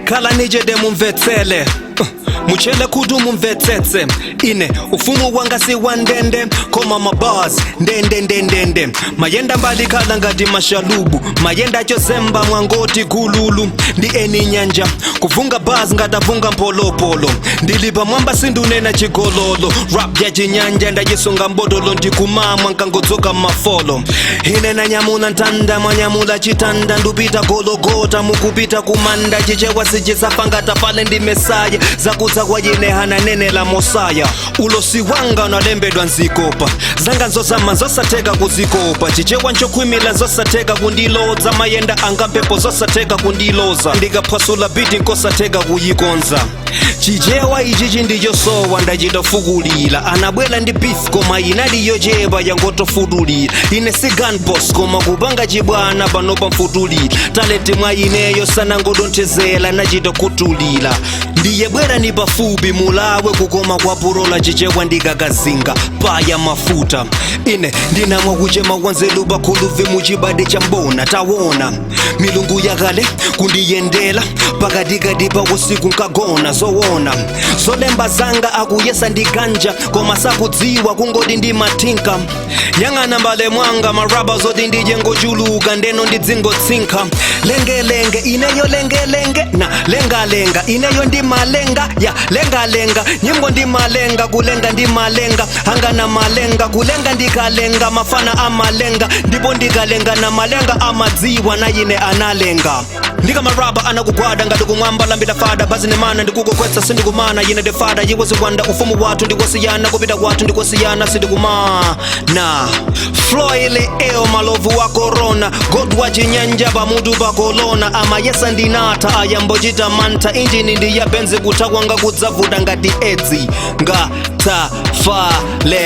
Kala nije de mumvetsele muchele kudu mumvetsetse ine ufumu wanga si wandende koma mabars ndende mayenda mbali kala ngati mashalubu mayenda chozemba mwangoti gululu ndi eni nyanja kuvunga bars ngatavunga mpolopolo ndilipa mwamba sindunena chigololo rap ya chinyanja ndajisunga mbodolo ndikumamwa nkangodzoka mafolo ine na nyamuna ntanda mwanyamula chitanda ndupita gologota mukupita kumanda chichewa sichisafanga tafale ndi mesaya zakuza kwa yine hana nene la mosaya ulosi wanga unalembedwa nzikopa zanga nzozama zosateka kuzikopa chichewa nchokwimila zosateka kundiloza mayenda anga mpepo zosateka kundiloza ndikaphwasula biti nkosateka kuyikonza chichewa ichichi ndichosowa ndachitofukulira anabwela ndi beef koma inaliyocheba yangotofutulira ine si gunboss koma kupanga chibwana pano pamfutulira talenti mwa ineyo sanangodonthezela nachitokutulira ndiye bwera ni pafupi mulawe kukoma kwa purola chichewa ndikakazinga paya mafuta ine ndinamwa kuchema kwanzelu bakhuluvi muchibade cha mbona tawona milungu yakale kundiyendela pakatikati pa usiku nkagona zowona zolemba zanga akuyesa ndiganja koma sakudziwa kungoti ndi matinka yang'ana mbale mwanga maraba zoti ndije ngochuluka ndeno ndidzingotsinka lengelenge ineyo lengelenge na lengalenga ineyo ndi malenga ya lengalenga nyimbo ndi malenga kulenga ndi malenga hanga na malenga kulenga ndikalenga mafana amalenga ndipo ndikalenga na malenga amadziwa na yine analenga ndika maraba anakugwada ngati kumwamba lambida fada bazine mana ndikukokwetsa sindikumana yine de fada yiwezikwanda ufumu watu ndikwasiyana kupita kwatu ndikwasiyana sindikumana floile eo malovu wa corona god wa chinyanja pamutu pakolona amayesa ndinata ayambochita manta injini ndiya benzi kutakwanga kudzavuta ngati edzi ngatafale